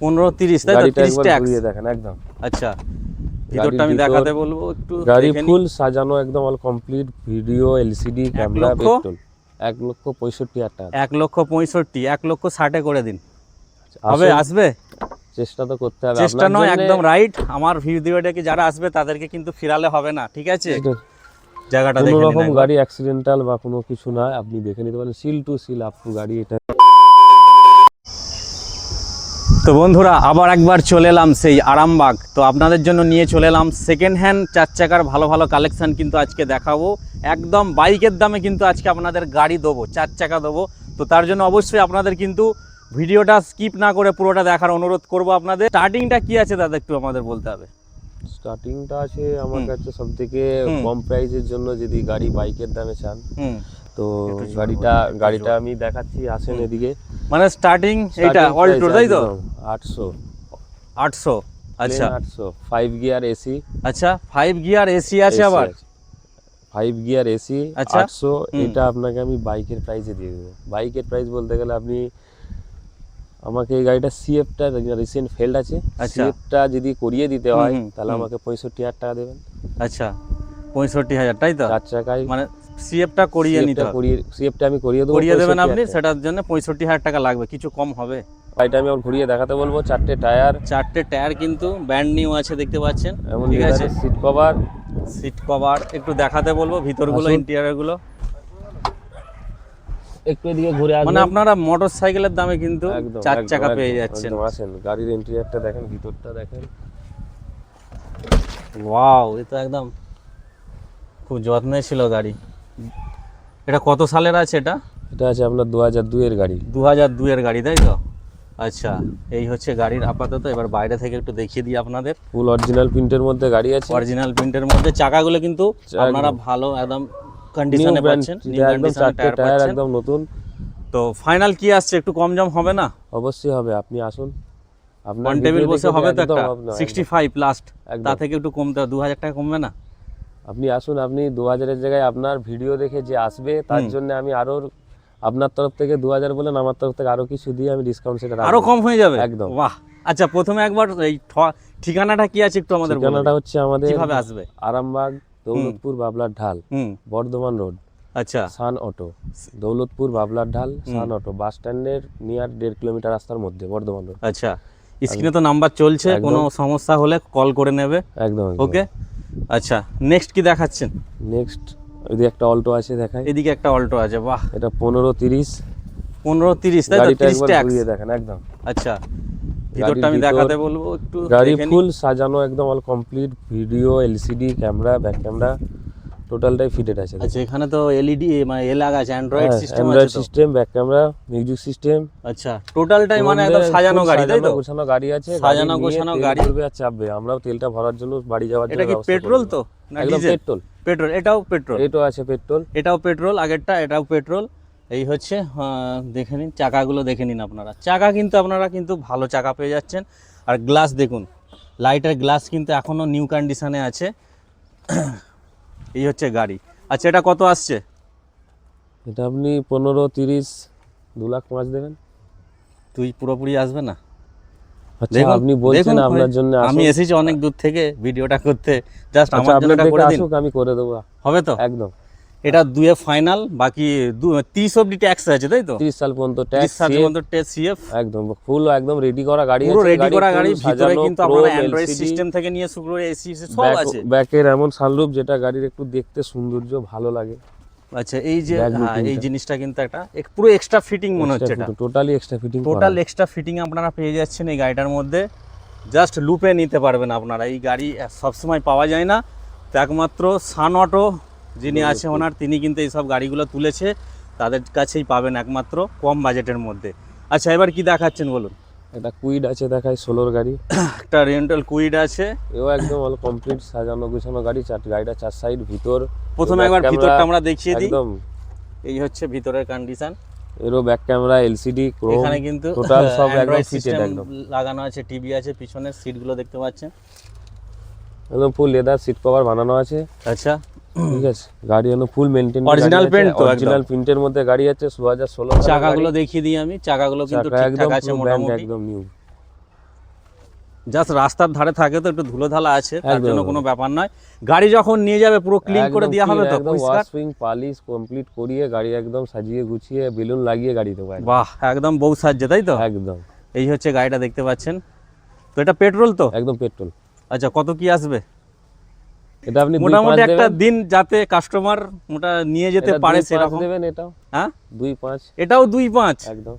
15-30 তাই তো? গাড়িটা 30 একবার ট্যাক্স ঘুরিয়ে দেখেন একদম। আচ্ছা, ভিতরটা আমি দেখাতে বলবো একটু। গাড়ি ফুল সাজানো একদম all complete, video, LCD camera, petrol. 1,65,000 টাকা। 1,65,000, 1,60,000 করে দিন। হবে? আসবে? চেষ্টা তো করতে হবে। চেষ্টা নয়, একদম রাইট। আমার ভিডিওটাকে যারা আসবে তাদেরকে কিন্তু ফিরালে হবে না, ঠিক আছে? জায়গাটা দেখে নিন। কোনো রকম গাড়ি অ্যাক্সিডেন্টাল বা কোনো কিছু না, আপনি দেখে নিতে পারেন। Seal two seal up to গাড়ি এটা। তো বন্ধুরা, আবার একবার চলে এলাম সেই আরামবাগ। তো আপনাদের জন্য নিয়ে চলে এলাম সেকেন্ড হ্যান্ড 4 চাকার ভালো ভালো কালেকশান কিন্তু আজকে দেখাবো। একদম বাইকের দামে কিন্তু আজকে আপনাদের গাড়ি দেবো, 4 চাকা দেবো। তো তার জন্য অবশ্যই আপনাদের কিন্তু ভিডিওটা স্কিপ না করে পুরোটা দেখার অনুরোধ করব আপনাদের। স্টার্টিংটা কি আছে দাদা একটু আমাদের বলতে হবে। স্টার্টিংটা আছে আমার কাছে সবথেকে কম প্রাইসের জন্য, যদি গাড়ি বাইকের দামে চান তো গাড়িটা আমি দেখাচ্ছি, আসেন এদিকে। মানে স্টার্টিং এটা অল্টো তাই তো? 800। আচ্ছা 800 5 গিয়ার এসি। আচ্ছা 5 গিয়ার এসি আছে আবার? 5 গিয়ার এসি 800। এটা আপনাকে আমি বাইকের প্রাইসে দিয়ে দেবো। বাইকের প্রাইস বলতে গেলে আপনি আমাকে এই গাড়িটা সিএফটা রিসেন্ট ফেল্ড আছে, সিএফটা যদি করিয়ে দিতে হয় তাহলে আমাকে 65,000 টাকা দেবেন। আচ্ছা 65,000 তাই তো? 4 চাকায় মানে সিএফটা করিয়ে নিতে হবে। সিএফটা আমি করিয়ে দেবো, করিয়ে দেবেন আপনি, সেটার জন্য 65,000 টাকা লাগবে। কিছু কম হবে? গাড়িটা আমি আবার ঘুরিয়ে দেখাতে বলবো। 4টে টায়ার কিন্তু ব্র্যান্ড নিউ আছে, দেখতে পাচ্ছেন। ঠিক আছে, সিট কভার একটু দেখাতে বলবো, ভিতরগুলো ইন্টেরিয়রগুলো একটু এদিকে ঘুরে আসবেন। মানে আপনারা মোটরসাইকেলের দামে কিন্তু 4 চাকা পেয়ে যাচ্ছেন। আসেন, গাড়ির ইন্টেরিয়রটা দেখেন, ভিতরটা দেখেন। ওয়াও, এ তো একদম খুব যত্নে ছিল গাড়ি। এটা কত সালের আছে? এটা আছে আপনার 2002 এর গাড়ি। 2002 এর গাড়ি তাই তো? আচ্ছা, এই হচ্ছে গাড়ির আপাতত। এবার বাইরে থেকে একটু দেখিয়ে দিই আপনাদের। ফুল অরিজিনাল প্রিন্টের মধ্যে গাড়ি আছে। অরিজিনাল প্রিন্টের মধ্যে চাকাগুলো কিন্তু আপনারা ভালো একদম কন্ডিশনে পাচ্ছেন। নিউ কন্ডিশনে টায়ার একদম নতুন। তো ফাইনাল কি আসছে? একটু কম জম হবে না? অবশ্যই হবে, আপনি আসুন। আপনার টেবিল বসে হবে তো একটা 65 লাস্ট, তা থেকে একটু কমতে 2000 টাকা কমবে না? আপনি আসুন, আপনি 2000 এর জায়গায় আপনার ভিডিও দেখে যে আসবে তার জন্য আমি আরো, আপনার তরফ থেকে 2000 বলেন, আমার তরফ থেকে আরো কিছু দিয়ে আমি ডিসকাউন্ট সেটা আরো কম হয়ে যাবে একদম। বাহ। আচ্ছা, প্রথমে একবার এই ঠিকানাটা কি আছে একটু আমাদের বলুন। ঠিকানাটা হচ্ছে আমাদের কিভাবে আসবে? আরামবাগ, দৌলতপুর, বাবলার ঢাল, বর্ধমান রোড। আচ্ছা, সান অটো, দৌলতপুর, বাবলার ঢাল, সান অটো বাস স্ট্যান্ডের নিয়ার 1.5 কিলোমিটার রাস্তার মধ্যে, বর্ধমান রোড। আচ্ছা, স্ক্রিনে তো নাম্বার চলছে, কোনো সমস্যা হলে কল করে নেবে। একদম ওকে। আচ্ছা, নেক্সট কি দেখাচ্ছেন? নেক্সট এদিকে একটা অল্টো আছে, দেখাই। এদিকে একটা অল্টো আছে, বাহ। এটা 1530 তাই তো? 30 ট্যাক্স দেখেন একদম। আচ্ছা, ভিতরটা আমি দেখাতে বলবো একটু। গাড়ি ফুল সাজানো একদম all complete, video, LCD camera, back camera টোটালটাই ফিটেড আছে। আচ্ছা, এখানে তো এলইডি মানে এ লাগা আছে, অ্যান্ড্রয়েড সিস্টেম আছে, Android system, back camera, music system. আচ্ছা, টোটালটাই মানে একদম সাজানো গাড়ি তাই তো? গোছানো গাড়ি আছে, সাজানো গোছানো গাড়ি। করবে আর চাপবে, আমরাও তেলটা ভরার জন্য বাড়ি যাওয়ার জন্য। এটা কি পেট্রোল তো না ডিজেল? পেট্রোল। এটাও পেট্রোল? এটাও আছে পেট্রোল। এটাও পেট্রোল, আগেরটা এটাও পেট্রোল। এই হচ্ছে, দেখে নিন চাকাগুলো, দেখে নিন আপনারা। চাকা কিন্তু আপনারা কিন্তু ভালো চাকা পেয়ে যাচ্ছেন। আর গ্লাস দেখুন, লাইটের গ্লাস কিন্তু এখনও নিউ কন্ডিশনে আছে। এই হচ্ছে গাড়ি। আচ্ছা, এটা কত আসছে? এটা আপনি 15-30 2,05,000 দেবেন। তুই পুরোপুরি আসবে না? আচ্ছা, আপনি বলছেন আপনার জন্য আমি এসেছি অনেক দূর থেকে ভিডিওটা করতে, জাস্ট আমার জন্য এটা করে দিন। আমি করে দেবো, হবে তো? একদম। এটা 2 ফাইনাল, বাকি 30 অবধি ট্যাক্স আছে তাই তো? 30 সাল পর্যন্ত ট্যাক্স, 30 সাল পর্যন্ত ট্যাক্স, সিএফ একদম ফুল একদম রেডি করা গাড়ি আছে। পুরো রেডি করা গাড়ি, ভিতরে কিন্তু আপনারা অ্যান্ড্রয়েড সিস্টেম থেকে নিয়ে শুরু করে এসি সব আছে। ব্যাকের এমন সানরুফ যেটা গাড়ির একটু দেখতে সৌন্দর্য ভালো লাগে। আচ্ছা, এই যে এই জিনিসটা কিন্তু একটা পুরো এক্সট্রা ফিটিং মনে হচ্ছে। এটা totally extra fitting, total extra fitting আপনারা পেয়ে যাচ্ছেন এই গাড়িটার মধ্যে। জাস্ট লুপে নিতে পারবেন আপনারা। এই গাড়ি সবসময় পাওয়া যায় না, তো একমাত্র সান অটো যিনি আছে ওনার, তিনি কিন্তু এইসব গাড়িগুলো তুলেছে, তাদের কাছেই পাবেন একমাত্র কম বাজেটের মধ্যে। আচ্ছা, এবার কি দেখাচ্ছেন বলুন। এটা কুইড আছে, দেখাই 16 গাড়ি। একটা রেন্টাল কুইড আছে, এও একদম অল কমপ্লিট সাজানো গোছানো গাড়ি। গাড়িটা 4 সাইড, ভিতর। প্রথমে একবার ভিতরটা আমরা দেখিয়ে দিই। একদম এই হচ্ছে ভিতরের কন্ডিশন। এরও ব্যাক ক্যামেরা, এলসিডি, ক্রোম, এখানে কিন্তু টোটাল সব একদম ফিটেড, একদম লাগানো আছে। টিভি আছে, পিছনের সিটগুলো দেখতে পাচ্ছেন একদম ফুল লেদার সিট কভার বানানো আছে। আচ্ছা, ঠিক আছে, গাড়ি হলো ফুল মেইনটেইন, অরিজিনাল পেইন্ট তো, অরিজিনাল প্রিন্টের মধ্যে গাড়ি আছে। 2016 চাকাগুলো দেখিয়ে দিই আমি। চাকাগুলো কিন্তু ঠিকঠাক আছে মোটামুটি, একদম নিউ। জাস্ট রাস্তার ধারে থাকে তো একটু ধুলোধালা আছে, তার একদম, জন্য একদম। কোনো ব্যাপার নয়। গাড়ি যখন নিয়ে যাবে পুরো ক্লিন করে দেওয়া হবে তো, পরিষ্কার? ওয়াশিং পালিশ কমপ্লিট করিয়ে গাড়ি একদম সাজিয়ে গুছিয়ে বেলুন লাগিয়ে গাড়ি দেবো একদম। বাহ, একদম বউ সাজছে, তাই তো? একদম এই হচ্ছে গাড়িটা দেখতে পাচ্ছেন। তো এটা পেট্রোল তো? একদম পেট্রোল। আচ্ছা, কত কি আসবে এটা আপনি মোটামুটি একটা দিন যাতে কাস্টমার মোটা নিয়ে যেতে পারে সেরকম? দেবেন এটাও হ্যাঁ, 2.5 এটাও 2.5? একদম।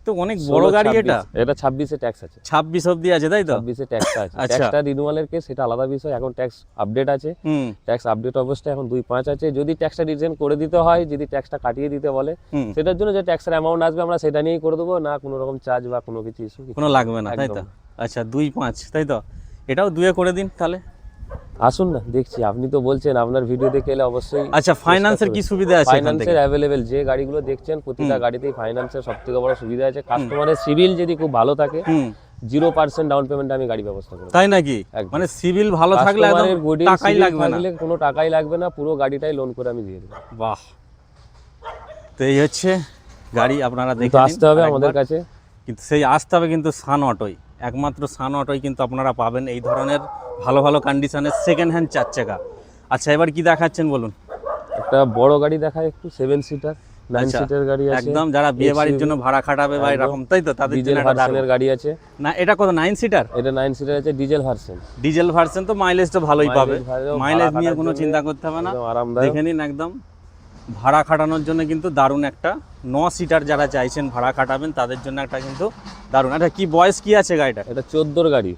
তো অনেক বড় গাড়ি এটা। এটা 26 এ ট্যাক্স আছে। 26 অবধি আছে, তাই তো? 26 এ ট্যাক্স আছে। আচ্ছা। ট্যাক্সটা রিনিউয়ালের কেস, সেটা আলাদা বিষয়। এখন ট্যাক্স আপডেট আছে। ট্যাক্স আপডেট অবস্থায় এখন 2.5 আছে। যদি ট্যাক্সটা রিটার্ন করে দিতে হয়, যদি ট্যাক্সটা কাটিয়ে দিতে বলে, সেটার জন্য যে ট্যাক্সের অ্যামাউন্ট আসবে আমরা সেটা নিয়েই করে দেবো, না কোনো রকম চার্জ বা কোনো কিছু ইস্যু কোনো লাগবে না, তাই তো? আচ্ছা, 2.5, তাই তো? এটাও 2 করে দিন তাহলে। আসুন না, দেখছি। আপনি তো বলছেন আপনার ভিডিও দেখে এলে অবশ্যই। আচ্ছা, ফাইন্যান্সের কি সুবিধা আছে এখান থেকে? ফাইন্যান্সের অ্যাভেলেবেল যে গাড়িগুলো দেখছেন প্রতিটা গাড়িতেই ফাইন্যান্সের সবথেকে বড় সুবিধা আছে। কাস্টমারের সিভিল যদি খুব ভালো থাকে, 0% ডাউন পেমেন্টে আমি গাড়ি ব্যবস্থা করব। তাই নাকি? মানে সিভিল ভালো থাকলে একদম টাকাই লাগবে না, কোনো টাকাই লাগবে না, পুরো গাড়িটাই লোন করে আমি দিয়ে দেব। বাহ, তো এই হচ্ছে গাড়ি, আপনারা দেখে নিন। আসতে হবে আমাদের কাছে, কিন্তু সেই আসতে হবে কিন্তু সান অটোই, একমাত্র সান অটোই কিন্তু আপনারা পাবেন এই ধরনের ভালো ভালো কন্ডিশনের সেকেন্ড হ্যান্ড 4 চাকা। আচ্ছা, এবার কি দেখাচ্ছেন বলুন? একটা বড় গাড়ি দেখায়, একটু 7 সিটার 9 সিটার গাড়ি আছে একদম, যারা বিয়ে বাড়ির জন্য ভাড়া খাটাবে বা এরকম, তাই তো? তাদের জন্য একটা ভার্সনের গাড়ি আছে। না, এটা কত, 9 সিটার? এটা 9 সিটার আছে, ডিজেল ভার্সন। ডিজেল ভার্সন তো মাইলেজটা ভালোই পাবে, মাইলেজ নিয়ে কোনো চিন্তা করতে হবে না। আরামদায়ক, দেখে নিন, একদম ভাড়া খাটানোর জন্য কিন্তু দারুণ একটা 9 সিটার যারা চাইছেন ভাড়া খাটাবেন তাদের জন্য একটা কিন্তু দারুণ। আচ্ছা, কি বয়স কি আছে গাড়িটা? এটা 14 গাড়ি।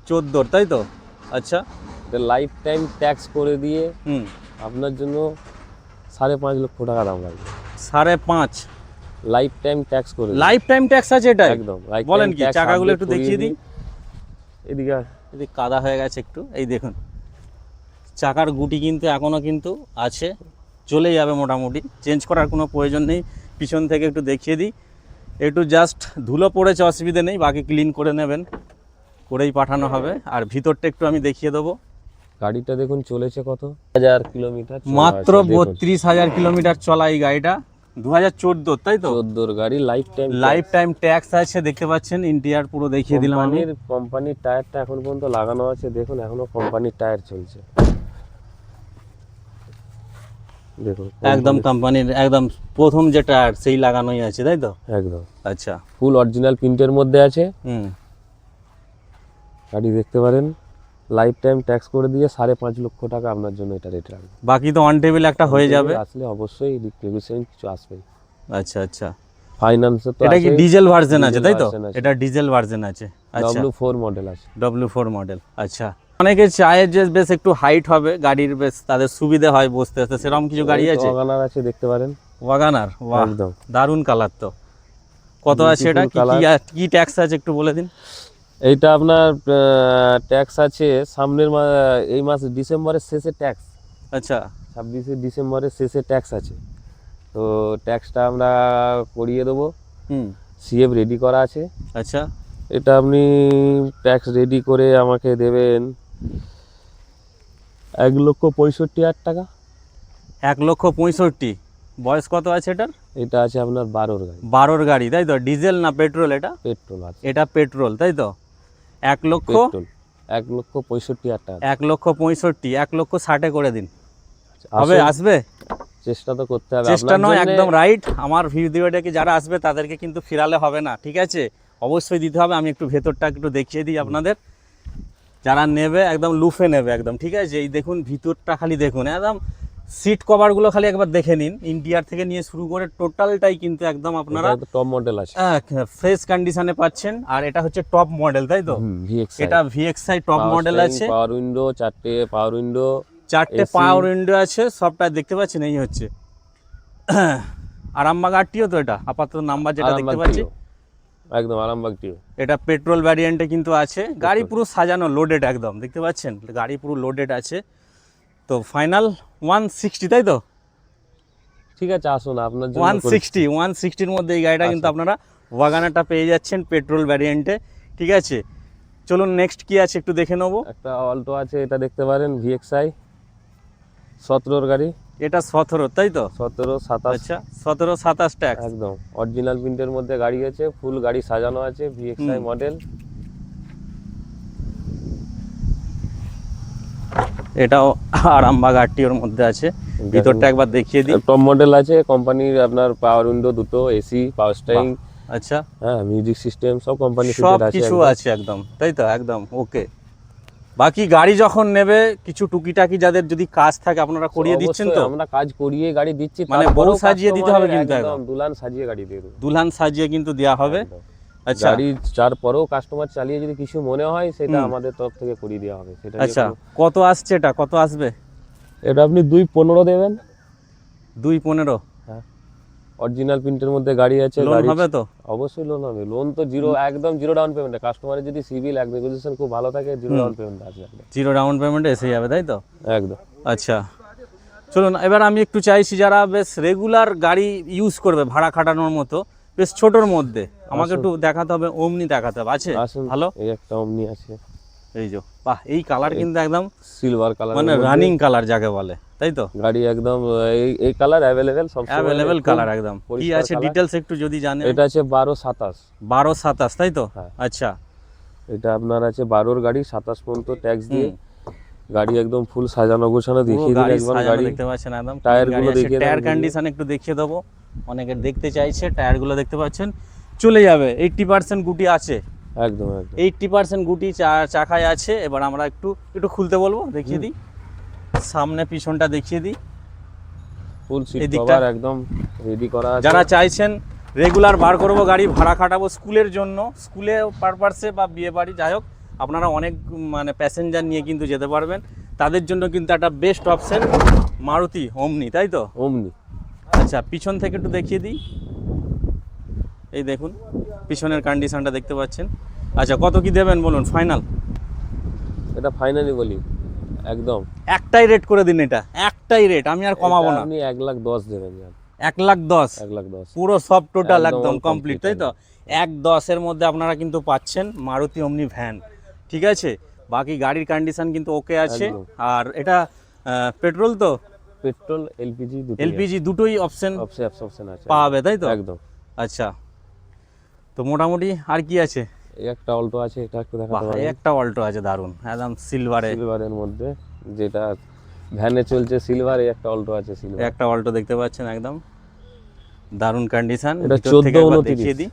14, তাই তো? আচ্ছা, এটা লাইফ টাইম ট্যাক্স করে দিয়ে আপনার জন্য 5.5 লক্ষ টাকা দাম লাগবে। 5.5 লাইফ টাইম ট্যাক্স করে? লাইফ টাইম ট্যাক্স আছে এটা? একদম। বলেন কি? চাকাগুলো একটু দেখিয়ে দিই। এদিকে এদিকে কাদা হয়ে গেছে একটু, এই দেখুন চাকার গুটি কিন্তু এখনো কিন্তু আছে, চলে যাবে মোটামুটি, চেঞ্জ করার কোনো প্রয়োজন নেই। পিছন থেকে একটু দেখিয়ে দিই, একটু জাস্ট ধুলো পড়েছে, অসুবিধে নেই, বাকি ক্লিন করে নেবেন, করেই পাঠানো হবে। আর ভিতরটা একটু আমি দেখিয়ে দেবো। গাড়িটা দেখুন চলেছে কত, 1000 কিলোমিটার, মাত্র 32,000 কিলোমিটার চলা এই গাড়িটা, 2014, তাই তো? 14 গাড়ি, লাইফ টাইম ট্যাক্স আছে। দেখতে পাচ্ছেন ইন্টেরিয়র পুরো দেখিয়ে দিলাম আমি। কোম্পানির টায়ারটা এখন পর্যন্ত লাগানো আছে, দেখুন এখনো কোম্পানির টায়ার চলছে, দেখুন একদম কোম্পানির, একদম প্রথম যে টায়ার সেই লাগানোই আছে, তাই তো? একদম। আচ্ছা, ফুল অরিজিনাল প্রিন্টের মধ্যে আছে গাড়ি, দেখতে পারেন। লাইফ টাইম ট্যাক্স করে দিয়ে 5.5 লক্ষ টাকা আপনার জন্য এটা রেট রাখবে। বাকি তো অন টেবিল একটা হয়ে যাবে, আসলে অবশ্যই নেগোসিয়েশন কিছু আসবে। আচ্ছা আচ্ছা, ফাইন্যান্সে তো এটা কি ডিজেল ভার্সন আছে, তাই তো? এটা ডিজেল ভার্সন আছে। আচ্ছা, W4 মডেল আছে। W4 model. আচ্ছা, অনেকে চায় যে বেশ একটু হাইট হবে গাড়ির, বেশ তাদের সুবিধা হয় বসতে আসতে, সেরকম কিছু গাড়ি আছে? ওয়াগনার আছে, দেখতে পারেন। ওয়াগনার, বাহ, একদম দারুণ কালার তো। কত আছে এটা? কি ট্যাক্স আছে একটু বলে দিন। এইটা আপনার ট্যাক্স আছে সামনের এই মাস ডিসেম্বরের শেষে ট্যাক্স। আচ্ছা, 26শে ডিসেম্বরের শেষে ট্যাক্স আছে, তো ট্যাক্সটা আমরা করিয়ে দেবো। সিএফ রেডি করা আছে। আচ্ছা, এটা আপনি ট্যাক্স রেডি করে আমাকে দেবেন 1,65,000 টাকা। 1,65,000। বয়স কত আছে এটার? এটা আছে আপনার 12 গাড়ি। 12 গাড়ি, তাই তো? ডিজেল না পেট্রোল এটা? পেট্রোল আছে। এটা পেট্রোল, তাই তো? 1,65,000 টাকা। 1,65,000, 1,60,000 করে দিন, হবে? আসবে? চেষ্টা তো করতে হবে, চেষ্টা নয়, একদম রাইট। আমার ভিডিওটাকে যারা আসবে তাদেরকে কিন্তু ফিরালে হবে না, ঠিক আছে? অবশ্যই দিতে হবে। আমি একটু ভেতরটা একটু দেখিয়ে দিই আপনাদের, যারা নেবে একদম লুফে নেবে একদম, ঠিক আছে? এই দেখুন ভিতরটা খালি দেখুন, একদম সিট কভারগুলো খালি একবার দেখে নিন, ইন্টেরিয়র থেকে নিয়ে শুরু করে টোটালটাই কিন্তু একদম আপনারা টপ মডেল আছে, ফ্রেশ কন্ডিশনে পাচ্ছেন। আর এটা হচ্ছে টপ মডেল, তাই তো? এটা VXI টপ মডেল আছে। পাওয়ার উইন্ডো, 4টে পাওয়ার উইন্ডো, 4টে পাওয়ার উইন্ডো আছে, সবটা দেখতে পাচ্ছেন। এই হচ্ছে আরামবাগ আরটিও তো, এটা আপাতত নাম্বার যেটা দেখতে পাচ্ছি, একদম আরামবাগ টিও। এটা পেট্রোল ভ্যারিয়েন্টে কিন্তু আছে। গাড়ি পুরো সাজানো, লোডেড একদম, দেখতে পাচ্ছেন গাড়ি পুরো লোডেড আছে। তো ফাইনাল 160, তাই তো? ঠিক আছে, আসুন আপনার জন্য 160-160-র মধ্যে এই গাড়িটা কিন্তু আপনারা ওয়াগনারটা পেয়ে যাচ্ছেন পেট্রোল ভ্যারিয়েন্টে, ঠিক আছে? চলুন নেক্সট কি আছে একটু দেখে নেবো। একটা অল্টো আছে, এটা দেখতে পারেন, VXI 17 গাড়ি। এটা 17, তাই তো? 17-27। আচ্ছা, 17-27 ট্যাক্স, একদম অরিজিনাল প্রিন্টের মধ্যে গাড়ি আছে, ফুল গাড়ি সাজানো আছে, VXI মডেল। এটাও আরামবাগ আরটিওর মধ্যে আছে, ভিতরটা একবার দেখিয়ে দিই। টপ মডেল আছে কোম্পানির, আপনার পাওয়ার উইন্ডো দুটো, এসি, পাওয়ার স্টারিং, আচ্ছা হ্যাঁ মিউজিক সিস্টেম সব কোম্পানি সব ফিটেড আছে কিছু একদম। আছে একদম, তাই তো একদম ওকে। বাকি গাড়ি যখন নেবে কিছু টুকিটাকি যাদের যদি কাজ থাকে আপনারা করিয়ে দিচ্ছেন তো? অবশ্যই, আমরা কাজ করিয়ে গাড়ি দিচ্ছি, মানে বউ তারপরেও সাজিয়ে দিতে হবে কিন্তু একদম একদম। দুলহান সাজিয়ে গাড়ি দিয়ে দেবো। দুলহান সাজিয়ে কিন্তু দেওয়া হবে। একদম। আচ্ছা গাড়ি যার পরেও কাস্টমার চালিয়ে যদি কিছু মনে হয় সেটা আমাদের তরফ থেকে করিয়ে দেওয়া হবে, সেটা নিয়ে আচ্ছা কত আসছে এটা, কত আসবে? এটা আপনি 2.15 দেবেন। 2.15? হ্যাঁ, অরিজিনাল প্রিন্টের মধ্যে গাড়ি আছে। লোন হবে তো? অবশ্যই লোন হবে। লোন তো জিরো, একদম জিরো ডাউন পেমেন্ট। কাস্টমারের যদি সিভিল নেগোসিয়েশন খুব ভালো থাকে, জিরো ডাউন পেমেন্ট আছে একদম। জিরো ডাউন পেমেন্টে এসে যাবে, তাই তো? একদম। আচ্ছা চলুন, এবার আমি একটু চাইছি যারা বেশ রেগুলার গাড়ি ইউজ করবে ভাড়া খাটানোর মতো, বেশ ছোটোর মধ্যে, আমাকে একটু দেখাতে হবে, ওমনি দেখাতে হবে। আছে আসুন, ভালো? এই একটা ওমনি আছে, এই যে বাহ, এই কালার কিন্তু একদম সিলভার কালার, মানে রানিং কালার যাকে বলে, তাই তো? গাড়ি একদম এই কালার অ্যাভেলেবেল, সব অ্যাভেলেবেল কালার একদম। কি আছে ডিটেলস একটু যদি জানেন? এটা আছে 1227। 1227 তাই তো? হ্যাঁ। আচ্ছা এটা আপনার আছে 12-র গাড়ি, 27 পর্যন্ত ট্যাক্স দিয়ে গাড়ি একদম ফুল সাজানো গোছানো। দেখিয়ে দিন একবার গাড়ি, দেখতে পাচ্ছেন একদম। টায়ারগুলো দেখিয়ে টায়ার কন্ডিশন একটু দেখিয়ে দেবো, অনেকে দেখতে চাইছে। টায়ারগুলো দেখতে পাচ্ছেন, চলে যাবে 80% গুটি আছে, একদম একদম 80% গুটি চাকায় আছে। এবার আমরা একটু একটু খুলতে বলবো, দেখিয়ে দিই সামনে পিছনটা দেখিয়ে দিই। ফুল সিট কভার একদম রেডি করা আছে। যারা চাইছেন রেগুলার বার করবো গাড়ি, ভাড়া খাটাবো স্কুলের জন্য, স্কুলে পারপাসে বা বিয়ে বাড়ি, যাই হোক আপনারা অনেক মানে প্যাসেঞ্জার নিয়ে কিন্তু যেতে পারবেন, তাদের জন্য কিন্তু একটা বেস্ট অপশন মারুতি ওমনি, তাই তো? ওমনি। আচ্ছা পিছন থেকে একটু দেখিয়ে দিই, এই দেখুন পিছনের কন্ডিশনটা দেখতে পাচ্ছেন। আচ্ছা কত কি দেবেন বলুন ফাইনাল? এটা ফাইনালি বলি একদম একটাই রেট করে দিন, এটা একটাই রেট, আমি আর কমাবো না। আপনি 1,10,000 দেবেন। 1,10,000? 1,10,000 পুরো সব টোটাল একদম একদম all কমপ্লিট, তাই তো? 1,10,000-এর মধ্যে আপনারা কিন্তু পাচ্ছেন মারুতি ওমনি ভ্যান, ঠিক আছে? বাকি গাড়ির কন্ডিশন কিন্তু ওকে আছে। আর এটা পেট্রোল তো? পেট্রোল এলপিজি দুটো, এলপিজি দুটোই অপশন অপশন আছে, পাবে, তাই তো? একদম। আচ্ছা তো মোটামুটি আর কি আছে? এই একটা অল্টো আছে, এটা একটু দেখাতে বাহ, পারেন। এই একটা অল্টো আছে দারুন, একদম সিলভারের মধ্যে, যেটা ভ্যানে চলছে সিলভার। এই একটা অল্টো আছে সিলভার, একটা অল্টো দেখতে পাচ্ছেন একদম দারুন কন্ডিশন। এটা 14-29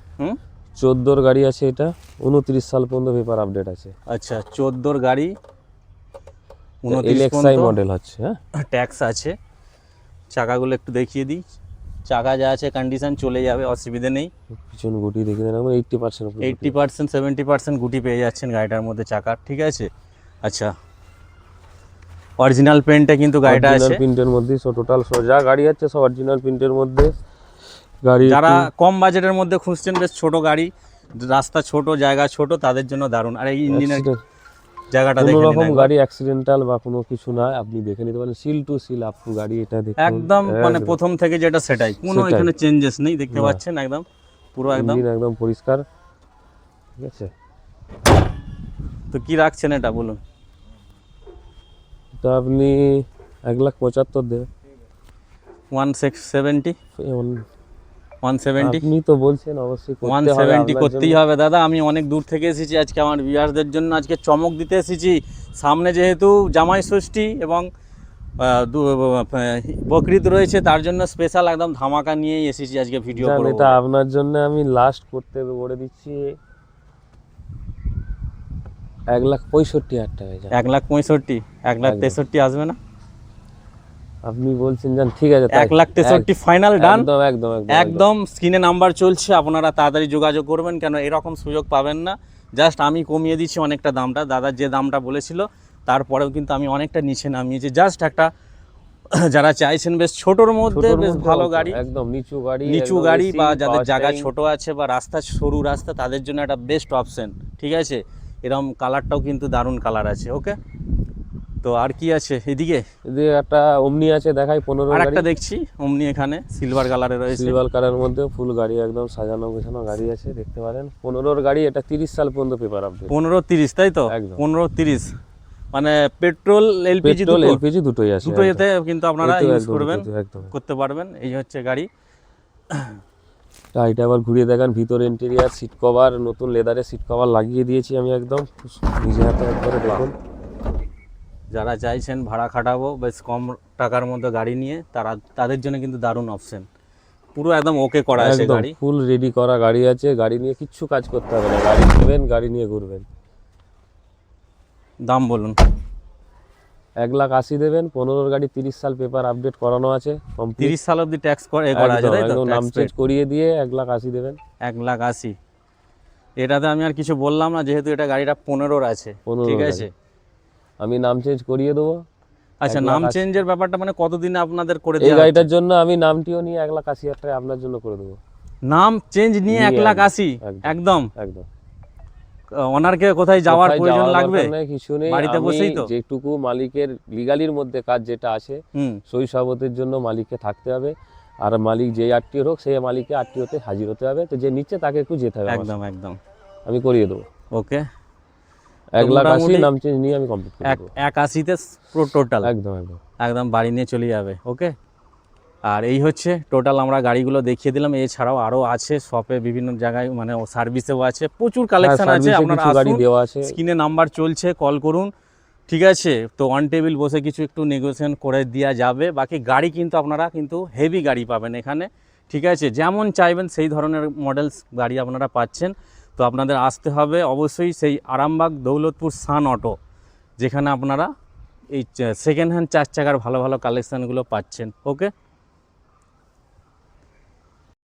14-র গাড়ি আছে। এটা 29 সাল পর্যন্ত পেপার আপডেট আছে। আচ্ছা 14-র গাড়ি, 29 এলএক্সআই মডেল হচ্ছে, হ্যাঁ ট্যাক্স আছে। চাকাগুলো একটু দেখিয়ে দিই, চাকা যা আছে কন্ডিশন চলে যাবে, অসুবিধে নেই। পিছন গুটি দেখে দেন, আমরা 80% 80% 70% গুটি পেয়ে যাচ্ছেন গাড়িটার মধ্যে চাকার, ঠিক আছে? আচ্ছা অরিজিনাল পেন্টে কিন্তু গাড়িটা আছে, প্রিন্টের মধ্যে। সব টোটাল যা গাড়ি আছে সব অরিজিনাল প্রিন্টের মধ্যে গাড়ি। যারা কম বাজেটের মধ্যে খুঁজছেন বেশ ছোট গাড়ি, রাস্তা ছোট জায়গা ছোট, তাদের জন্য দারুণ। আর এই ইঞ্জিনের জায়গাটা কোনো দেখে রকম নিন, গাড়ি অ্যাক্সিডেন্টাল বা কোনো কিছু না, আপনি দেখে নিতে পারেন। Seal two seal up to গাড়ি, এটা দেখুন একদম মানে প্রথম থেকে যেটা সেটাই, কোনো সেটাই। এখানে চেঞ্জেস নেই, দেখতে পাচ্ছেন একদম পুরো একদম। ইঞ্জিন একদম পরিষ্কার, ঠিক আছে? তো কি রাখছেন এটা বলুন? এটা আপনি 1,75,000 দেবেন। 170? 170? আপনি তো বলছেন অবশ্যই করতে হবে, 170 করতেই হবে দাদা। আমি অনেক দূর থেকে এসেছি আজকে, আমার ভিউয়ারদের জন্য আজকে চমক দিতে এসেছি। সামনে যেহেতু জামাই ষষ্ঠী এবং বকরিদ রয়েছে, তার জন্য স্পেশাল একদম ধামাকা নিয়েই এসেছি আজকে ভিডিও করব। এটা আপনার জন্য আমি লাস্ট করতে বলে দিচ্ছি 1,65,000 টাকা। 1,65,000? 1,63,000 আসবে না? আপনি বলছেন জান, ঠিক আছে 1,63,000 ফাইনাল ডান। একদম একদম একদম স্ক্রিনে নাম্বার চলছে, আপনারা তাড়াতাড়ি যোগাযোগ করবেন, কেন এরকম সুযোগ পাবেন না। জাস্ট আমি কমিয়ে দিচ্ছি অনেকটা দামটা, দাদা যে দামটা বলেছিল তারপরেও কিন্তু আমি অনেকটা নিচে নামিয়েছি। জাস্ট একটা যারা চাইছেন বেশ ছোটোর মধ্যে বেশ ভালো গাড়ি, একদম নিচু গাড়ি বা যাদের জায়গা ছোট আছে বা রাস্তা সরু রাস্তা, তাদের জন্য একটা বেস্ট অপশন, ঠিক আছে? এরকম কালারটাও কিন্তু দারুণ কালার আছে, ওকে? তো আর কি আছে এদিকে? একটা ওমনি আছে, দেখাই 15 আর গাড়ি। একটা দেখছি ওমনি এখানে সিলভার কালারে রয়েছে, সিলভার কালারের মধ্যে ফুল গাড়ি একদম সাজানো গোছানো গাড়ি আছে, দেখতে পারেন। 15-র গাড়ি, এটা 30 সাল পর্যন্ত পেপার আপডেট। 15-30 তাই তো? 15-30 মানে পেট্রোল এলপিজি দুটোই আছে, দুটো এতে কিন্তু আপনারা ইউজ করবেন, একদম করতে পারবেন। এই হচ্ছে গাড়ি। গাড়িটা আবার ঘুরিয়ে দেখান। ভিতরে ইন্টেরিয়ার সিট কভার, নতুন লেদারের সিট কভার লাগিয়ে দিয়েছি আমি একদম নিজে হাতে, একবারে দেখুন। যারা চাইছেন ভাড়া খাটাবো বেশ কম টাকার মধ্যে গাড়ি নিয়ে, তাদের জন্য কিন্তু দারুণ অপশন। পুরো একদম ওকে করা আছে একদম গাড়ি, ফুল রেডি করা গাড়ি আছে, গাড়ি নিয়ে কিচ্ছু কাজ করতে হবে না, গাড়ি নেবেন গাড়ি নিয়ে ঘুরবেন। দাম বলুন। 1,80,000 দেবেন, 15 গাড়ি 30 সাল পেপার আপডেট করানো আছে, 30 সাল অবধি ট্যাক্স করা আছে, তাই তো? নাম চেঞ্জ করিয়ে দিয়ে 1,80,000 দেবেন। 1,80,000। এটাতে আমি আর কিছু বললাম না, যেহেতু এটা গাড়িটা 15 আছে, 15 ঠিক গাড়ি। আছে। আমি নাম চেঞ্জ করিয়ে দেবো। আচ্ছা, নাম চেঞ্জের ব্যাপারটা মানে কতদিনে আপনাদের করে এই দেওয়া গাড়িটার জন্য আমি নামটিও নিয়ে 1,80,000 টাকা আপনার জন্য করে দেবো। নাম চেঞ্জ নিয়ে 1,80,000 একদম? একদম। ওনারকে কোথায় যাওয়ার প্রয়োজন লাগবে? কিছু নেই, বাড়িতে বসেই তো? যেটুকু মালিকের লিগালির মধ্যে কাজ যেটা আছে, সই সাবতের জন্য মালিককে থাকতে হবে, আর মালিক যেই আরটিও হোক সেই মালিককে আরটিওতে হাজির হতে হবে, তো যে নিচ্ছে তাকে একটু যেতে হবে। একদম একদম, আমি করিয়ে দেবো। ওকে, 1,80,000 নাম চেঞ্জ নিয়ে আমি কমপ্লিট করে দেবো। 1,80,000-তে পুরো টোটাল একদম একদম একদম বাড়ি নিয়ে চলে যাবে। ওকে, আর এই হচ্ছে টোটাল আমরা গাড়িগুলো দেখিয়ে দিলাম। এছাড়াও আরও আছে শপে, বিভিন্ন জায়গায় মানে সার্ভিসেও আছে, প্রচুর কালেকশন আছে। আপনারা গাড়ি দেওয়া আছে, স্ক্রিনে নাম্বার চলছে, কল করুন, ঠিক আছে। তো অন টেবিল বসে কিছু একটু নেগোসিয়েশন করে দেওয়া যাবে। বাকি গাড়ি কিন্তু আপনারা কিন্তু হেভি গাড়ি পাবেন এখানে, ঠিক আছে। যেমন চাইবেন সেই ধরনের মডেলস গাড়ি আপনারা পাচ্ছেন। তো আপনাদের আসতে হবে অবশ্যই সেই আরামবাগ দৌলতপুর সান অটো, যেখানে আপনারা এই সেকেন্ড হ্যান্ড 4 চাকার ভালো ভালো কালেকশানগুলো পাচ্ছেন। ওকে।